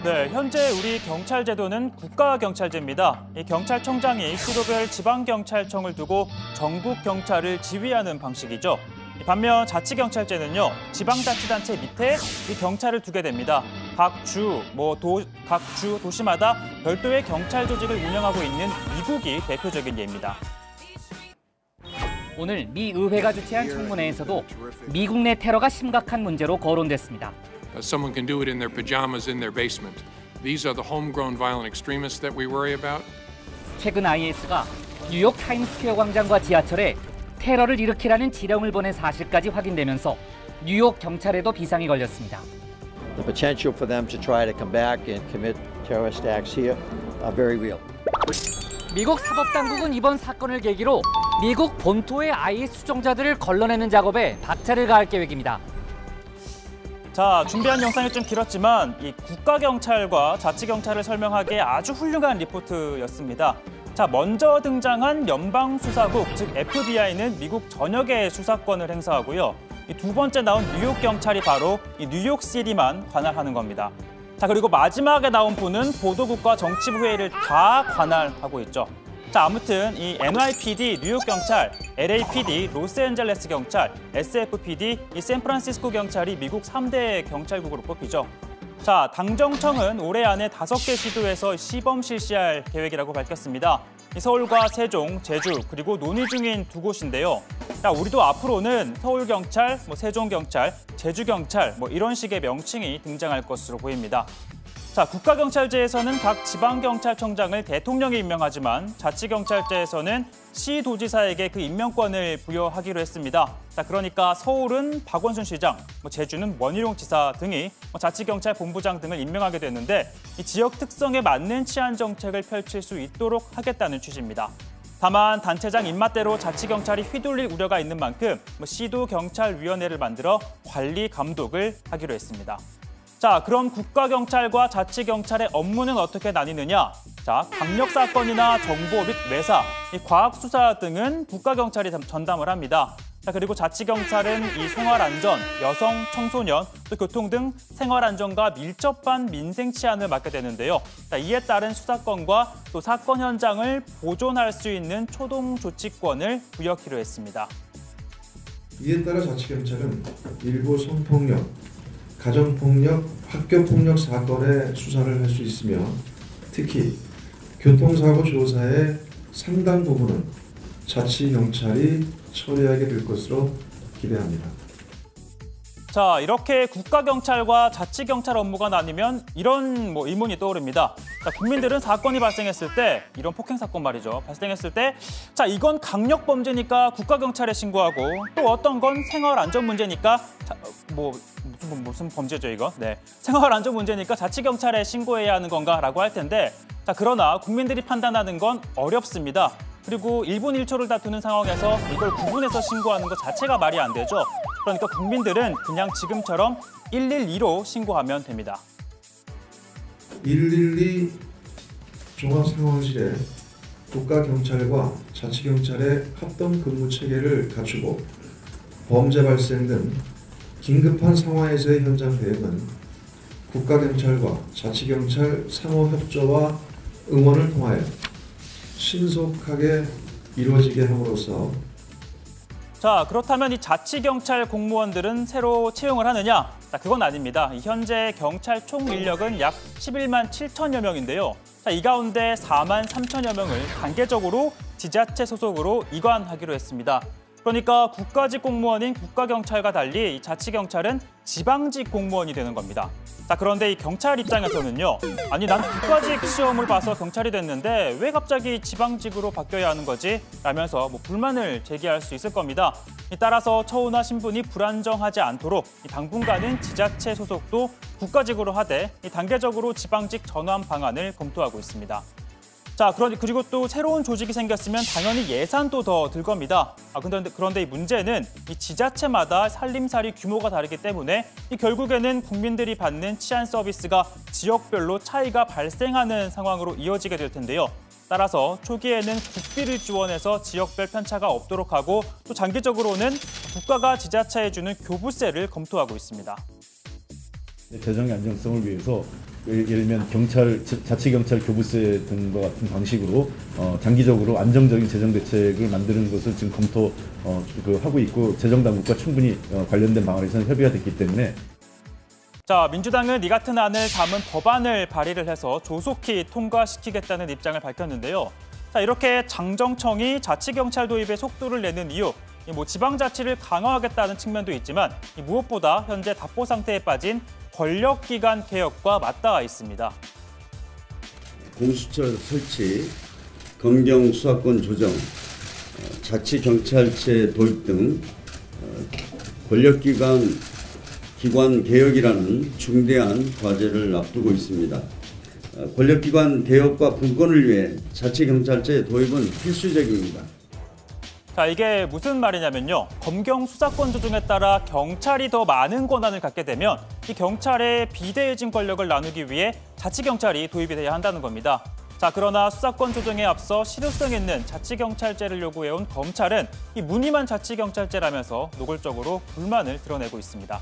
네, 현재 우리 경찰 제도는 국가경찰제입니다. 이 경찰청장이 시도별 지방경찰청을 두고 전국 경찰을 지휘하는 방식이죠. 반면 자치경찰제는요, 지방자치단체 밑에 이 경찰을 두게 됩니다. 각 주, 도시마다 별도의 경찰 조직을 운영하고 있는 미국이 대표적인 예입니다. 오늘 미 의회가 주최한 청문회에서도 미국 내 테러가 심각한 문제로 거론됐습니다. Someone can do it in their pajamas in their basement. These are the homegrown violent extremists that we worry about. 최근 IS가 뉴욕 타임스퀘어 광장과 지하철에 테러를 일으키라는 지령을 보낸 사실까지 확인되면서 뉴욕 경찰에도 비상이 걸렸습니다. The potential for them to try to come back and commit terrorist acts here are very real. 미국 사법당국은 이번 사건을 계기로 미국 본토의 IS 수종자들을 걸러내는 작업에 박차를 가할 계획입니다. 자, 준비한 영상이 좀 길었지만 이 국가경찰과 자치경찰을 설명하기에 아주 훌륭한 리포트였습니다. 자, 먼저 등장한 연방수사국, 즉 FBI는 미국 전역의 수사권을 행사하고요. 이 두 번째 나온 뉴욕 경찰이 바로 이 뉴욕시티만 관할하는 겁니다. 자, 그리고 마지막에 나온 분은 보도국과 정치부 회의를 다 관할하고 있죠. 자, 아무튼 이 NYPD 뉴욕 경찰, LAPD 로스앤젤레스 경찰, SFPD 이 샌프란시스코 경찰이 미국 3대 경찰국으로 꼽히죠. 자, 당정청은 올해 안에 5개 시도에서 시범 실시할 계획이라고 밝혔습니다. 이 서울과 세종, 제주, 그리고 논의 중인 2곳인데요. 자, 우리도 앞으로는 서울경찰, 세종경찰, 제주경찰 이런 식의 명칭이 등장할 것으로 보입니다. 자, 국가경찰제에서는 각 지방경찰청장을 대통령이 임명하지만 자치경찰제에서는 시도지사에게 그 임명권을 부여하기로 했습니다. 자, 그러니까 서울은 박원순 시장, 제주는 원희룡 지사 등이 자치경찰 본부장 등을 임명하게 됐는데 이 지역 특성에 맞는 치안 정책을 펼칠 수 있도록 하겠다는 취지입니다. 다만 단체장 입맛대로 자치경찰이 휘둘릴 우려가 있는 만큼 시도경찰위원회를 만들어 관리 감독을 하기로 했습니다. 자, 그럼 국가경찰과 자치경찰의 업무는 어떻게 나뉘느냐? 자, 강력사건이나 정보 및 외사, 과학수사 등은 국가경찰이 전담을 합니다. 자, 그리고 자치경찰은 이 생활안전, 여성, 청소년, 또 교통 등 생활안전과 밀접한 민생 치안을 맡게 되는데요. 자, 이에 따른 수사권과 또 사건 현장을 보존할 수 있는 초동 조치권을 부여하기로 했습니다. 이에 따라 자치경찰은 일부 성폭력, 가정폭력, 학교폭력 사건의 수사를 할 수 있으며 특히 교통사고 조사의 상당 부분은 자치경찰이 처리하게 될 것으로 기대합니다. 자, 이렇게 국가경찰과 자치경찰 업무가 나뉘면 이런 의문이 떠오릅니다. 자, 국민들은 사건이 발생했을 때, 이런 폭행사건 말이죠. 발생했을 때, 자, 이건 강력범죄니까 국가경찰에 신고하고 또 어떤 건 생활안전 문제니까, 무슨 범죄죠, 이거? 네. 생활안전 문제니까 자치경찰에 신고해야 하는 건가라고 할 텐데, 자, 그러나 국민들이 판단하는 건 어렵습니다. 그리고 1분 1초를 다투는 상황에서 이걸 구분해서 신고하는 것 자체가 말이 안 되죠. 그러니까 국민들은 그냥 지금처럼 112로 신고하면 됩니다. 112 종합상황실에 국가경찰과 자치경찰의 합동 근무 체계를 갖추고 범죄 발생 등 긴급한 상황에서의 현장 대응은 국가경찰과 자치경찰 상호협조와 응원을 통하여 신속하게 이루어지게 함으로써 자, 그렇다면 이 자치경찰 공무원들은 새로 채용을 하느냐? 자, 그건 아닙니다. 현재 경찰 총 인력은 약 11만 7천여 명인데요. 자, 이 가운데 4만 3천여 명을 단계적으로 지자체 소속으로 이관하기로 했습니다. 그러니까 국가직 공무원인 국가경찰과 달리 이 자치경찰은 지방직 공무원이 되는 겁니다. 자, 그런데 이 경찰 입장에서는요. 아니, 난 국가직 시험을 봐서 경찰이 됐는데 왜 갑자기 지방직으로 바뀌어야 하는 거지? 라면서 불만을 제기할 수 있을 겁니다. 따라서 처우나 신분이 불안정하지 않도록 당분간은 지자체 소속도 국가직으로 하되 단계적으로 지방직 전환 방안을 검토하고 있습니다. 자, 그리고 또 새로운 조직이 생겼으면 당연히 예산도 더 들 겁니다. 그런데 이 문제는 이 지자체마다 살림살이 규모가 다르기 때문에 결국에는 국민들이 받는 치안 서비스가 지역별로 차이가 발생하는 상황으로 이어지게 될 텐데요. 따라서 초기에는 국비를 지원해서 지역별 편차가 없도록 하고 또 장기적으로는 국가가 지자체에 주는 교부세를 검토하고 있습니다. 재정의 안정성을 위해서 예를 들면 자치경찰 교부세 등과 같은 방식으로 장기적으로 안정적인 재정 대책을 만드는 것을 지금 하고 있고 재정당국과 충분히 관련된 방안에 대해서는 협의가 됐기 때문에. 자, 민주당은 이 같은 안을 담은 법안을 발의를 해서 조속히 통과시키겠다는 입장을 밝혔는데요. 자, 이렇게 장정청이 자치경찰 도입에 속도를 내는 이유, 지방자치를 강화하겠다는 측면도 있지만 무엇보다 현재 답보 상태에 빠진 권력기관 개혁과 맞닿아 있습니다. 공수처 설치, 검경 수사권 조정, 자치경찰제 도입 등 권력기관 개혁이라는 중대한 과제를 앞두고 있습니다. 권력기관 개혁과 분권을 위해 자치경찰제 도입은 필수적입니다. 자, 이게 무슨 말이냐면요. 검경 수사권 조정에 따라 경찰이 더 많은 권한을 갖게 되면 이 경찰의 비대해진 권력을 나누기 위해 자치경찰이 도입이 돼야 한다는 겁니다. 자, 그러나 수사권 조정에 앞서 실효성 있는 자치경찰제를 요구해온 검찰은 이 무늬만 자치경찰제라면서 노골적으로 불만을 드러내고 있습니다.